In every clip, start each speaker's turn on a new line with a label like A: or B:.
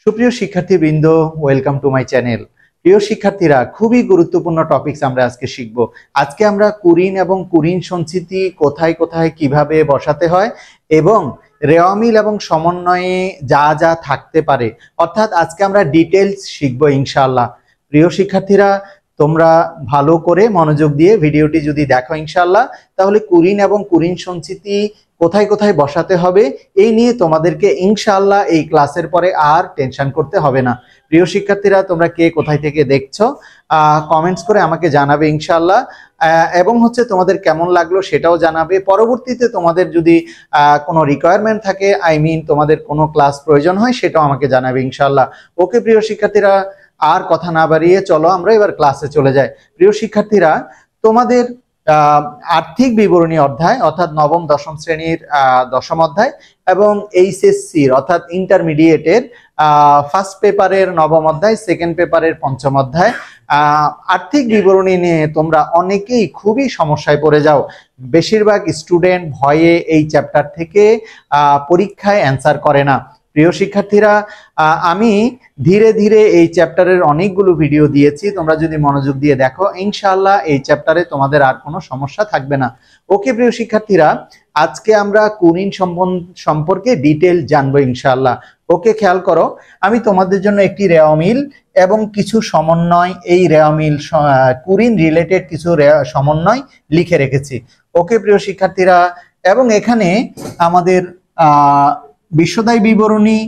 A: সুপ্রিয় শিক্ষার্থীবৃন্দ, welcome to my channel. প্রিয় শিক্ষার্থীরা, খুবই গুরুত্বপূর্ণ টপিকস আমরা আজকে শিখব। আজকে আমরা কুরিন এবং কুরিন সঞ্চিতি কোথায় কোথায় কিভাবে বসাতে হয় এবং রেওয়ামিল এবং সমন্বয়ে যা যা থাকতে পারে, অর্থাৎ আজকে আমরা ডিটেলস শিখব ইনশাআল্লাহ। প্রিয় শিক্ষার্থীরা, তোমরা ভালো করে মনোযোগ দিয়ে ভিডিওটি যদি দেখো ইনশাআল্লাহ, তাহলে কুরিন এবং কুরিন সঞ্চিতি কোথায় কোথায় বসাতে হবে এই নিয়ে তোমাদেরকে ইনশাআল্লাহ এই ক্লাসের পরে আর টেনশন করতে হবে না। প্রিয় শিক্ষার্থীরা, তোমরা কে কোথায় থেকে দেখছো কমেন্টস করে আমাকে জানাবে ইনশাআল্লাহ, এবং তোমাদের কেমন লাগলো সেটাও জানাবে। পরবর্তীতে তোমাদের যদি কোনো রিকোয়ারমেন্ট থাকে, তোমাদের কোনো ক্লাস প্রয়োজন হয়, সেটাও আমাকে জানাবে ইনশাআল্লাহ। ওকে প্রিয় শিক্ষার্থীরা, আর কথা না বাড়িয়ে চলো আমরা এবার ক্লাসে চলে যাই। প্রিয় শিক্ষার্থীরা, তোমাদের আর্থিক বিবরণী অধ্যায় অর্থাৎ নবম দশম শ্রেণীর দশম অধ্যায় এবং এইচএসসির অর্থাৎ ইন্টারমিডিয়েটের ফার্স্ট পেপারের নবম অধ্যায়, সেকেন্ড পেপারের পঞ্চম অধ্যায় আর্থিক বিবরণী নিয়ে তোমরা অনেকেই খুবই সমস্যায় পড়ে যাও। বেশিরভাগ স্টুডেন্ট ভয়ে এই চ্যাপ্টার থেকে পরীক্ষায় অ্যান্সার করে না। প্রিয় শিক্ষার্থীরা, আমি ধীরে ধীরে এই চ্যাপ্টারের অনেকগুলো ভিডিও দিয়েছি, তোমরা যদি মনোযোগ দিয়ে দেখো ইনশাআল্লাহ এই চ্যাপ্টারে তোমাদের আর কোনো সমস্যা থাকবে না। ওকে প্রিয় শিক্ষার্থীরা, আজকে আমরা কুরিন সম্পর্কে ডিটেল জানবো ইনশাআল্লাহ। ওকে, খেয়াল করো, আমি তোমাদের জন্য একটি রেওয়ামিল এবং কিছু সমন্বয়, এই রেওয়ামিল কুরিন রিলেটেড কিছু সমন্বয় লিখে রেখেছি। ওকে প্রিয় শিক্ষার্থীরা, এবং এখানে আমাদের বিশ্বদায় বিবরণী,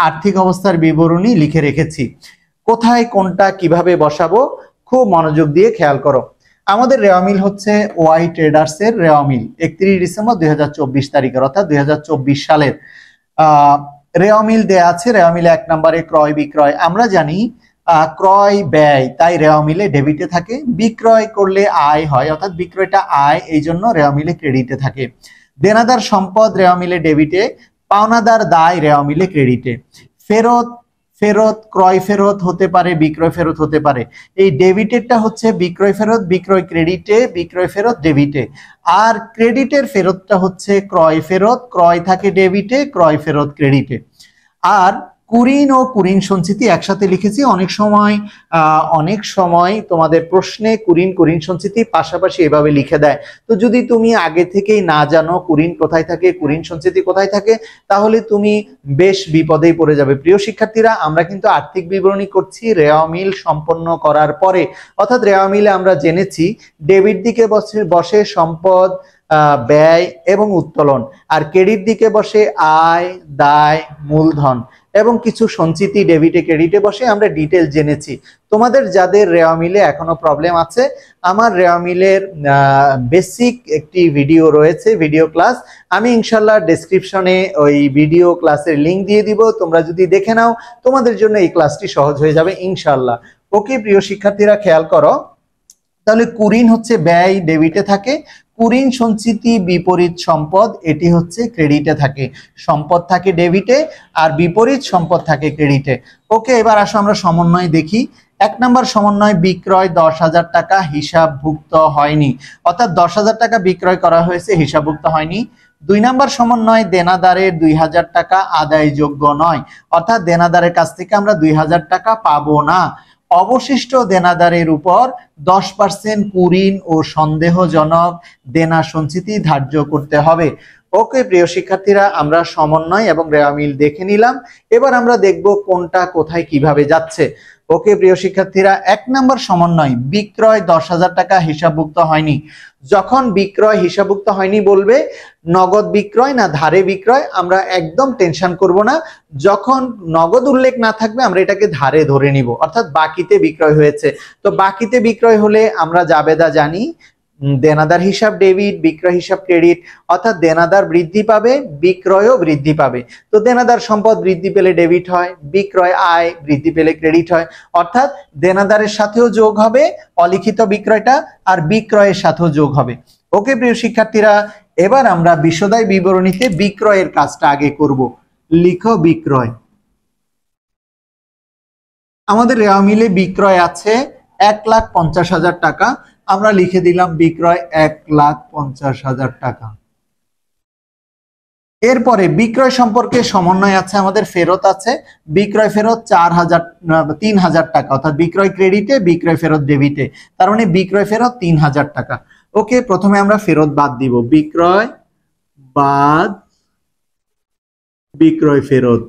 A: আর্থিক অবস্থার বিবরণী লিখে রেখেছি। কোথায় কোনটা কিভাবে বসাবো খুব মনোযোগ দিয়ে খেয়াল করো। আমাদের রেওয়ামিল হচ্ছে ওয়াই ট্রেডার্স এর রেওয়ামিল 31 ডিসেম্বর 2024 তারিখের, অর্থাৎ 2024 সালের রেওয়ামিল দেয়া আছে। রেওয়ামিলে 1 নম্বরে ক্রয় বিক্রয়। আমরা জানি ক্রয় ব্যয়, তাই রেওয়ামিলে ডেবিটে থাকে। বিক্রয় করলে আয় হয়, অর্থাৎ বিক্রয়টা আয়, এই জন্য রেওয়ামিলে ক্রেডিটে থাকে। দেনাদার সম্পদ রেওয়ামিলে ডেবিটে, পাওনাদার দায় রেওয়ামিলে ক্রেডিটে। ফেরত, ফেরত ক্রয় ফেরত হতে পারে, বিক্রয় ফেরত হতে পারে। এই ডেবিটেরটা হচ্ছে বিক্রয় ফেরত, বিক্রয় ক্রেডিটে, বিক্রয় ফেরত ডেবিটে। আর ক্রেডিটের ফেরতটা হচ্ছে ক্রয় ফেরত, ক্রয় থাকে ডেবিটে, ক্রয় ফেরত ক্রেডিটে। আর কুরিন ও কুরিন সঞ্চিতি একসাথে লিখেছি। অনেক সময় তোমাদের প্রশ্নে কুরিন কুরিন সঞ্চিতি পাশাপাশি এভাবে লিখে দেয়। তো যদি তুমি আগে থেকেই না জানো কুরিন কোথায় থাকে, কুরিন সঞ্চিতি কোথায় থাকে, তাহলে তুমি বেশ বিপদেই পড়ে যাবে। প্রিয় শিক্ষার্থীরা, আমরা কিন্তু আর্থিক বিবরণী করছি রেওয়ামিল সম্পন্ন করার পরে, অর্থাৎ রেওয়ামিলে আমরা জেনেছি ডেবিট দিকে বসে সম্পদ, ব্যয় এবং উত্তোলন, আর ক্রেডিট দিকে বসে আয়, দায়, মূলধন এবং কিছু সঞ্চিতি ডেবিটে ক্রেডিটে বসে। আমরা ডিটেল জেনেছি। তোমাদের যাদের রেওয়ামিলে এখনো প্রবলেম আছে, আমার রেওয়ামিলের বেসিক একটি ভিডিও রয়েছে, ভিডিও ক্লাস, আমি ইনশাল্লাহ ডেসক্রিপশনে ওই ভিডিও ক্লাসের লিঙ্ক দিয়ে দিব। তোমরা যদি দেখে নাও, তোমাদের জন্য এই ক্লাসটি সহজ হয়ে যাবে ইনশাল্লাহ। ওকে প্রিয় শিক্ষার্থীরা, খেয়াল করো, তাহলে কুরিন হচ্ছে ব্যয়, ডেবিটে থাকে। কুরিন সঞ্চিতি বিপরীত সম্পদ, এটি হচ্ছে ক্রেডিটে থাকে। সম্পদ থাকে ডেবিটে আর বিপরীত সম্পদ থাকে ক্রেডিটে। ওকে, এবার আসো আমরা সমন্বয় দেখি। 1 নম্বর সমন্বয়, বিক্রয় 10,000 টাকা হিসাবভুক্ত হয়নি, অর্থাৎ 10,000 টাকা বিক্রয় করা হয়েছে, হিসাবভুক্ত হয়নি। 2 নম্বর সমন্বয়, দেনাদারের 2,000 টাকা আদায়যোগ্য নয়, অর্থাৎ দেনাদারের কাছ থেকে আমরা 2,000 টাকা পাবো না। অবশিষ্ট দেনাদারের উপর 10% কুরিন ও সন্দেহজনক দেনা সঞ্চিতি ধার্য করতে হবে। ওকে প্রিয় শিক্ষার্থীরা, আমরা সমন্বয় এবং রেওয়ামিল দেখে নিলাম। এবার আমরা দেখব কোনটা কোথায় কিভাবে যাচ্ছে। ওকে প্রিয় শিক্ষার্থীরা, 1 নম্বর সমন্বয়, বিক্রয় 10,000 টাকা হিসাবভুক্ত হয়নি। যখন বিক্রয় হিসাবভুক্ত হয়নি বলবে নগদ বিক্রয় না ধারে বিক্রয়, আমরা একদম টেনশন করব না। যখন নগদ উল্লেখ না থাকবে আমরা এটাকে ধারে ধরে নিব, অর্থাৎ বাকিতে বিক্রয় হয়েছে। তো বাকিতে বিক্রয় হলে আমরা জাবেদা জানি, দেনাদার হিসাব ডেবিট, বিক্রয় হিসাব ক্রেডিট, অর্থাৎ দেনাদার বৃদ্ধি পাবে, বিক্রয়ও বৃদ্ধি পাবে। তো দেনাদার সম্পদ বৃদ্ধি পেলে ডেবিট হয়, বিক্রয় আয় বৃদ্ধি পেলে ক্রেডিট হয়, অর্থাৎ দেনাদারের সাথেও যোগ হবে অলিখিত বিক্রয়টা, আর বিক্রয়ের সাথেও যোগ হবে। ওকে প্রিয় শিক্ষার্থীরা, এবার আমরা বিশদায় বিবরণীতে বিক্রয়ের কাজটা আগে করব। লিখো বিক্রয়। আমাদের রেওয়ামিলে বিক্রয় আছে 1,50,000 টাকা, আমরা লিখে দিলাম বিক্রয় 1,50,000 টাকা। এরপরে বিক্রয় সম্পর্কে সমন্বয় আছে, আমাদের ফেরত আছে। বিক্রয় ফেরত 3000 টাকা, অর্থাৎ বিক্রয় ক্রেডিটে বিক্রয় ফেরত ডেবিটে, তার মানে বিক্রয় ফেরত 3000 টাকা। ওকে, প্রথমে আমরা ফেরত বাদ দিব, বিক্রয় বাদ বিক্রয় ফেরত।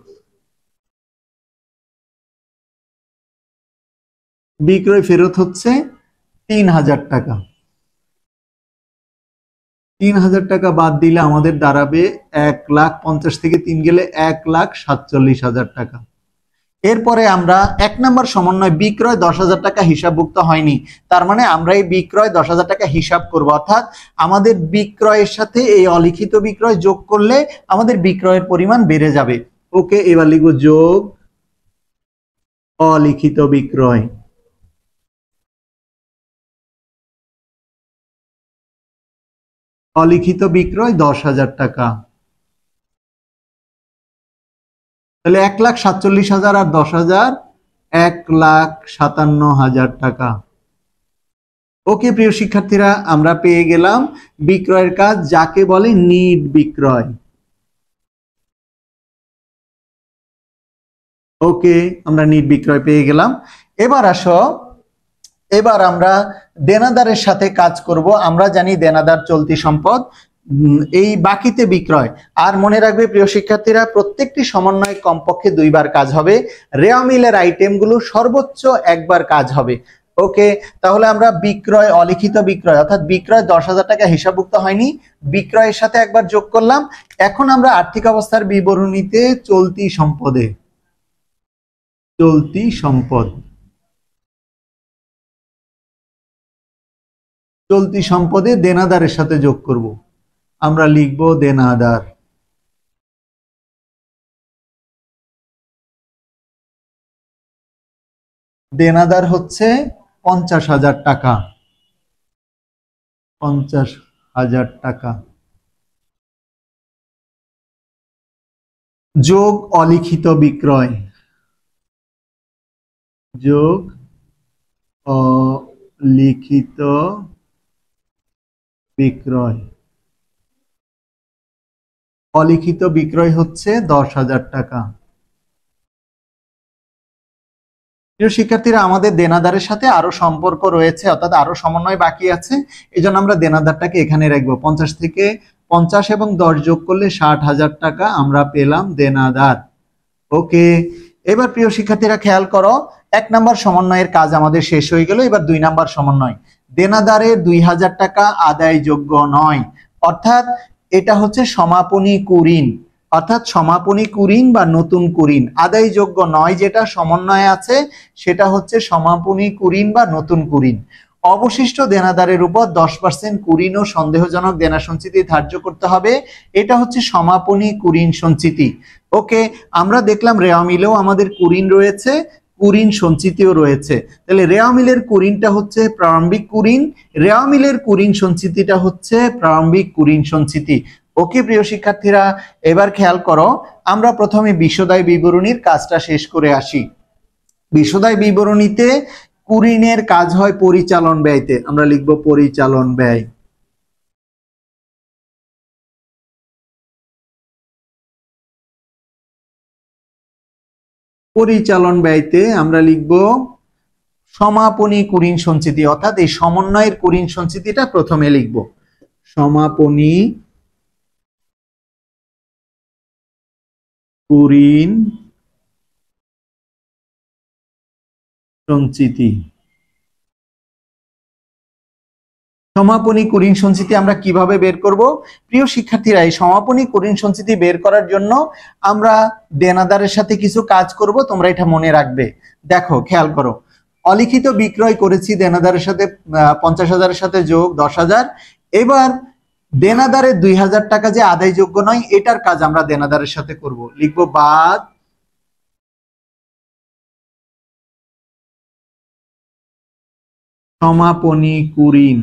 A: বিক্রয় ফেরত হচ্ছে 3000 টাকা। 3000 টাকা বাদ দিলে আমাদের দাঁড়াবে 1,50,000 থেকে 3 গেলে 1,47,000 টাকা। এরপরে আমরা 1 নম্বর সমন্বয় বিক্রয় 10,000 টাকা হিসাবভুক্ত হয়নি, তার মানে আমরা এই বিক্রয় 10,000 টাকা হিসাব করব, অর্থাৎ আমাদের বিক্রয়ের সাথে এই অলিখিত বিক্রয় যোগ করলে আমাদের বিক্রয়ের পরিমাণ বেড়ে যাবে। ওকে, এবার লিখব যোগ অলিখিত বিক্রয়। অলিখিত বিক্রয় 10,000 টাকা, তাহলে 1,47,000 আর 10,000 1,57,000 টাকা। ওকে প্রিয় শিক্ষার্থীরা, আমরা পেয়ে গেলাম বিক্রয়ের কাজ, যাকে বলে নিট বিক্রয়। ওকে, আমরা নিট বিক্রয় পেয়ে গেলাম। এবার আসো, এবার আমরা দেনাদারের সাথে কাজ করব। আমরা জানি দেনাদার চলতি সম্পদ, এই বাকিতে বিক্রয়। আর মনে রাখবে প্রিয় শিক্ষার্থীরা, প্রত্যেকটি সমন্বয়ে কমপক্ষে 2 বার কাজ হবে, রেওয়া মিলের আইটেমগুলো সর্বোচ্চ 1 বার কাজ হবে। ওকে, তাহলে আমরা বিক্রয় অলিখিত বিক্রয়, অর্থাৎ বিক্রয় 10,000 টাকা হিসাবভুক্ত হয়নি, বিক্রয়ের সাথে একবার যোগ করলাম। এখন আমরা আর্থিক অবস্থার বিবরণীতে চলতি সম্পদে, চলতি সম্পদ, চলতি সম্পদে দেনাদারের সাথে যোগ করব। আমরা লিখব দেনাদার। দেনাদার হচ্ছে 50,000 টাকা, 50,000 টাকা যোগ অলিখিত বিক্রয়, যোগ অলিখিত বিক্রয়। অলিখিত বিক্রয় হচ্ছে 10,000 টাকা। প্রিয় শিক্ষার্থীরা, আমাদের দেনাদারের সাথে আরো সম্পর্ক রয়েছে, অর্থাৎ আরো সমন্বয় বাকি আছে, এই জন্য আমরা দেনাদারটাকে এখানে রাখবো। 50 থেকে 50 এবং 10 যোগ করলে 60,000 টাকা আমরা পেলাম দেনাদার। ওকে, এবার প্রিয় শিক্ষার্থীরা খেয়াল করো, 1 নাম্বার সমন্বয়ের কাজ আমাদের শেষ হয়ে গেল। এবার 2 নাম্বার সমন্বয়, দেনাদারের 2,000 টাকা আদায়যোগ্য নয়, অর্থাৎ এটা হচ্ছে সমাপনী কুঋণ, অর্থাৎ সমাপনী কুঋণ বা নতুন কুঋণ। আদায়যোগ্য নয় যেটা সমন্বয়ে আছে সেটা হচ্ছে সমাপনী কুঋণ বা নতুন কুঋণ। অবশিষ্ট দেনাদারের উপর 10% কুঋণ ও সন্দেহজনক দেনা সঞ্চিতি ধার্য করতে হবে, এটা হচ্ছে সমাপনী কুঋণ সঞ্চিতি। ওকে, আমরা দেখলাম রেওয়া মিলেও আমাদের কুঋণ রয়েছে, কুঋণ সঞ্চিতিও রয়েছে। তাহলে রেওয়া মিলের কুঋণটা হচ্ছে প্রারম্ভিক কুঋণ, রেওয়া মিলের কুঋণ সঞ্চিতিটা হচ্ছে প্রারম্ভিক কুঋণ সঞ্চিতি। ওকে প্রিয় শিক্ষার্থীরা, এবার খেয়াল করো, আমরা প্রথমে বিশদায় বিবরণীর কাজটা শেষ করে আসি। বিশদায় বিবরণীতে কুঋণের কাজ হয় পরিচালন ব্যয়তে, আমরা লিখব পরিচালন ব্যয়। পরিচালন ব্যয়তে আমরা লিখব সমাপনী কুঋণ সঞ্চিতি, অর্থাৎ এই সমন্বয়ের কুঋণ সঞ্চিতিটা প্রথমে লিখব, সমাপনী কুঋণ সঞ্চিতি। সমাপনী কুঋণ সঞ্চিতি আমরা কিভাবে বের করব? প্রিয় শিক্ষার্থীরা, এই সমাপনী কুঋণ সঞ্চিতি বের করার জন্য আমরা দেনাদারের সাথে কিছু কাজ করব, তোমরা এটা মনে রাখবে। দেখো খেয়াল করো, অলিখিত বিক্রয় করেছি দেনাদারের সাথে 50,000-এর সাথে যোগ 10,000। এবার দেনাদারের 2,000 টাকা যে আদায়যোগ্য নয়, এটার কাজ আমরা দেনাদারের সাথে করব, লিখব বাদ সমাপনী কুঋণ।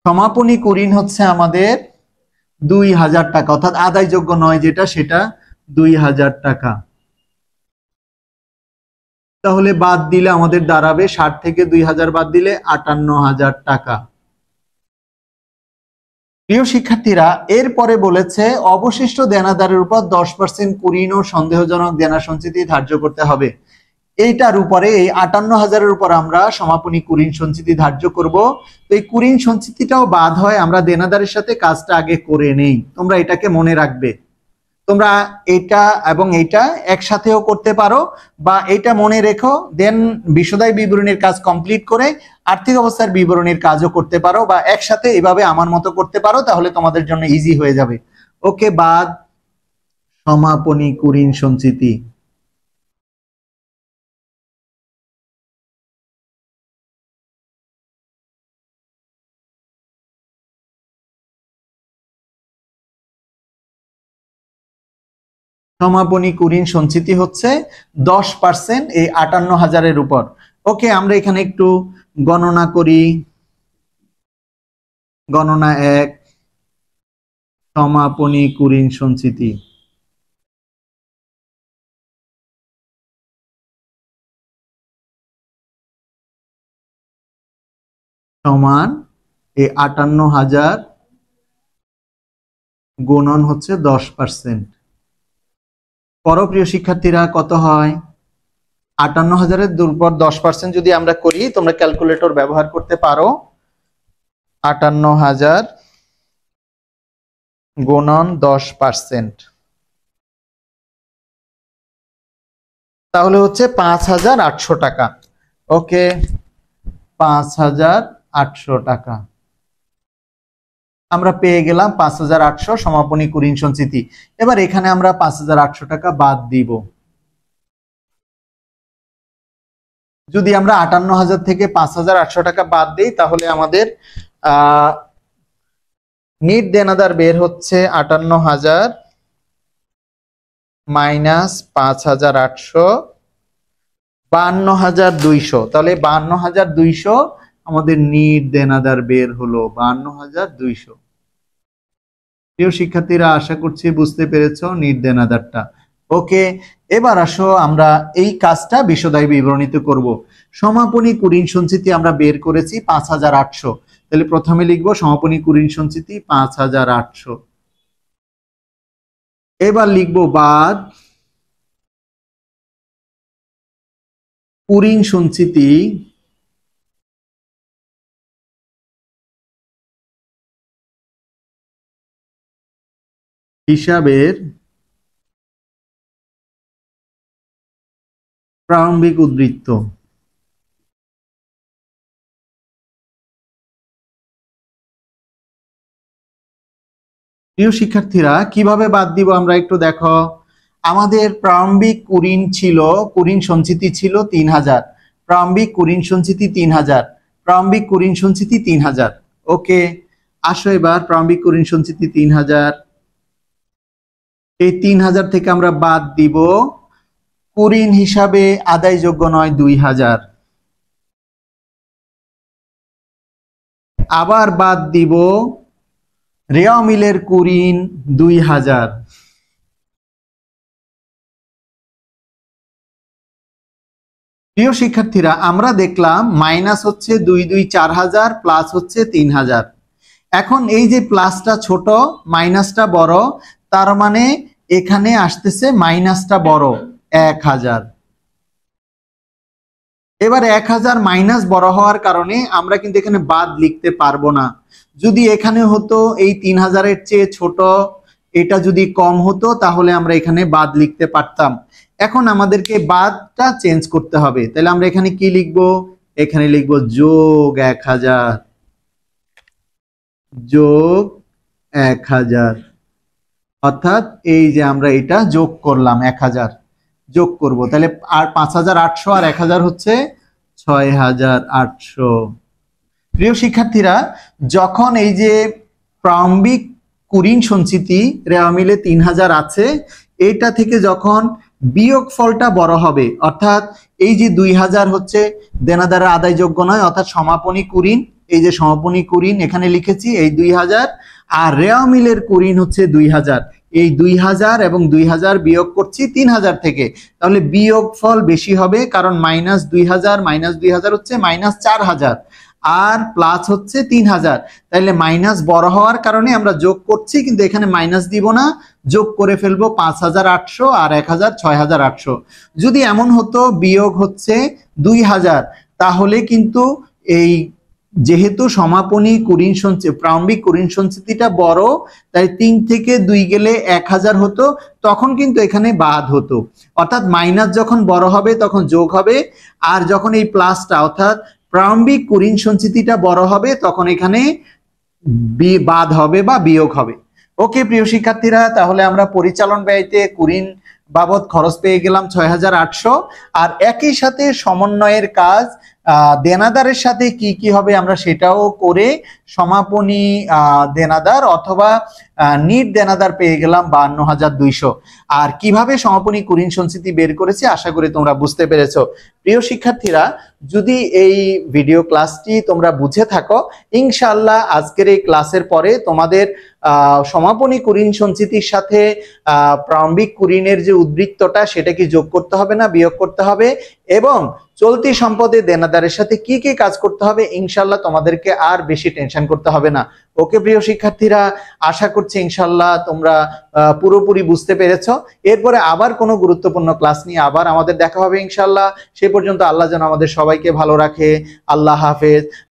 A: সমাপনী কুঋণ হচ্ছে আমাদের 2,000 টাকা, অর্থাৎ আদায়যোগ্য নয় যেটা সেটা 2,000 টাকা। তাহলে বাদ দিলে আমাদের দাঁড়াবে 60 থেকে 2000 বাদ দিলে 58,000 টাকা। প্রিয় শিক্ষার্থীরা, এরপরে বলেছে অবশিষ্ট দেনাদারের উপর 10% কুরিন ও সন্দেহজনক দেনা সঞ্চিতি ধার্য করতে হবে। এইটার উপরে এই 58,000-এর উপর আমরা সমাপনী কুরিন সঞ্চিতি ধার্য করব। তো এই কুরিন সঞ্চিতিটাও বাদ হয়, আমরা দেনাদারের সাথে কাজটা আগে করে নেই। তোমরা এটাকে মনে রাখবে। তোমরা এটা এবং এটা একসাথেও করতে পারো, বা এটা মনে রেখো, দেন বিশদায়ী বিবরণীর কাজ কমপ্লিট করে আর্থিক অবস্থার বিবরণীর কাজও করতে পারো, বা একসাথে এভাবে আমার মতো করতে পারো, তাহলে তোমাদের জন্য ইজি হয়ে যাবে। ওকে, বাদ সমাপনী কুরিন সঞ্চিতি। সমাপনী কুরিন সঞ্চিতি হচ্ছে 10% এই 58,000-এর উপর। ওকে, আমরা এখানে একটু গণনা করি। গণনা 1, সমাপনী কুরিন সঞ্চিতি সমান এই 58,000 গুণন হচ্ছে 10%। প্রিয় শিক্ষার্থীরা, কত হয়? 58,000-এর উপর 10% যদি আমরা করি, তোমরা ক্যালকুলেটর ব্যবহার করতে পারো। 58,000 গুণন 10%, তাহলে হচ্ছে 5,800 টাকা। ওকে, 5,800 টাকা আমরা পেয়ে গেলাম। 5,800 সমাপনী কুরিন সঞ্চিতি। এবার এখানে আমরা 5,800 টাকা বাদ দিব। যদি আমরা 58,000 থেকে 5,800 টাকা বাদ দিই, তাহলে আমাদের নিট দেনাদার বের হচ্ছে 58,000 মাইনাস 5,800, 52,200। তাহলে 52,200 আমাদের নিট দেনাদার বের হলো, 52,200। প্রিয় শিক্ষার্থীরা, আশা করছি বুঝতে পেরেছো নিট দেনাদারটা। ওকে, এবার আসো আমরা এই কাজটা বিশদায়ী বিবরণীতে করব। সমাপনী কুরিন সঞ্চিতি আমরা বের করেছি 5,800। তাহলে প্রথমে লিখব সমাপনী কুরিন সঞ্চিতি 5,800। এবার লিখব বাদ কুরিন সঞ্চিতি হিসাবের প্রারম্ভিক উদ্বৃত্ত। প্রিয় শিক্ষার্থীরা, কিভাবে বাদ দিব আমরা একটু দেখো। আমাদের প্রারম্ভিক কুরিন ছিল, কুরিন সঞ্চিতি ছিল 3,000। প্রারম্ভিক কুরিন সঞ্চিতি 3,000, প্রারম্ভিক কুরিন সঞ্চিতি 3,000। ওকে, আসো এবার প্রারম্ভিক কুরিন সঞ্চিতি 3,000। এই 3,000 থেকে আমরা বাদ দিব কুরিন হিসাবে আদায়যোগ্য নয় 2,000। আবার বাদ দিব রেওয়া মিলের কুরিন 2,000। প্রিয় শিক্ষার্থীরা, আমরা দেখলাম মাইনাস হচ্ছে 2 2 4,000, প্লাস হচ্ছে 3,000। এখন এই যে প্লাসটা ছোট, মাইনাসটা বড়, তার মানে এখানে আসতেছে মাইনাসটা বড়, 1,000। এবার 1,000 মাইনাস বড় হওয়ার কারণে আমরা কিন্তু এখানে বাদ লিখতে পারবো না। যদি এখানে হতো এই 3,000-এর চেয়ে ছোট, এটা যদি কম হতো, তাহলে আমরা এখানে বাদ লিখতে পারতাম। এখন আমাদেরকে বাদটা চেঞ্জ করতে হবে। তাহলে আমরা এখানে কি লিখব? এখানে লিখব যোগ 1,000, যোগ 1,000। অর্থাৎ এই যে আমরা এটা যোগ করলাম, 1,000 যোগ করব। তাহলে আর 5,800 আর 1,000 হচ্ছে 6,800। প্রিয় শিক্ষার্থীরা, যখন এই যে প্রারম্ভিক কুরিন সঞ্চিতি রেওয়া মিলে 3,000 আছে, এটা থেকে যখন বিয়োগ ফলটা বড় হবে, অর্থাৎ এই যে 2,000 হচ্ছে দেনাদারের আদায়যোগ্য নয়, অর্থাৎ সমাপনী কুরিন, এই যে সমাপনী কুরিন এখানে লিখেছি এই 2,000, আর রেওয়া মিলের কুরিন হচ্ছে 2,000। এই 2000 এবং 2000 বিয়োগ করছি 3000 থেকে, তাহলে বিয়োগ ফল বেশি হবে, কারণ -2000 হচ্ছে -4000 আর প্লাস হচ্ছে 3000। তাইলে মাইনাস বড় হওয়ার কারণে আমরা যোগ করছি, কিন্তু এখানে মাইনাস দিব না, যোগ করে ফেলবো 5800 আর 1000 6800। যদি এমন হতো বিয়োগ হচ্ছে 2000, তাহলে কিন্তু এই যেহেতু সমাপনী কুরিন সঞ্চিতি প্রারম্ভিক কুরিন সঞ্চিতিটা বড়, তাই 3 থেকে 2 গেলে 1000 হতো, তখন কিন্তু এখানে বাদ হতো। অর্থাৎ মাইনাস যখন বড় হবে তখন যোগ হবে, আর যখন এই প্লাসটা অর্থাৎ প্রারম্ভিক কুরিন সঞ্চিতিটা বড় হবে তখন এখানে বাদ হবে বা বিয়োগ হবে। ওকে প্রিয় শিক্ষার্থীরা, তাহলে আমরা পরিচালন ব্যয়তে কুরিন বাবদ খরচ পেয়ে গেলাম 6800। আর একই সাথে সমন্বয়ের কাজ দেনাদারের সাথে কি কি হবে আমরা সেটাও করে সমাপনী দেনাদার অথবা নিট দেনাদার পেয়ে গেলাম 52200। আর কিভাবে সমাপনী কুরিন সঞ্চিতি বের করেছি আশা করি তোমরা বুঝতে পেরেছো। প্রিয় শিক্ষার্থীরা, যদি এই ভিডিও ক্লাসটি তোমরা বুঝে থাকো, ইনশাআল্লাহ আজকের এই ক্লাসের পরে তোমাদের সমাপনী কুরিন সঞ্চিতির সাথে প্রারম্ভিক কুরিনের যে উদ্বৃত্তটা সেটা কি যোগ করতে হবে না বিয়োগ করতে হবে, এবং চলতি সম্পদে দেনাদারের সাথে কি কি কাজ করতে হবে, ইনশাআল্লাহ তোমাদেরকে আর বেশি টেনশন করতে হবে না। ওকে প্রিয় শিক্ষার্থীরা, আশা করছি ইনশাআল্লাহ তোমরা পুরোপুরি বুঝতে পেরেছো। এরপরে আবার কোনো গুরুত্বপূর্ণ ক্লাস নিয়ে আবার আমাদের দেখা হবে ইনশাআল্লাহ। সে পর্যন্ত আল্লাহ যেন আমাদের সবাইকে ভালো রাখে। আল্লাহ হাফেজ।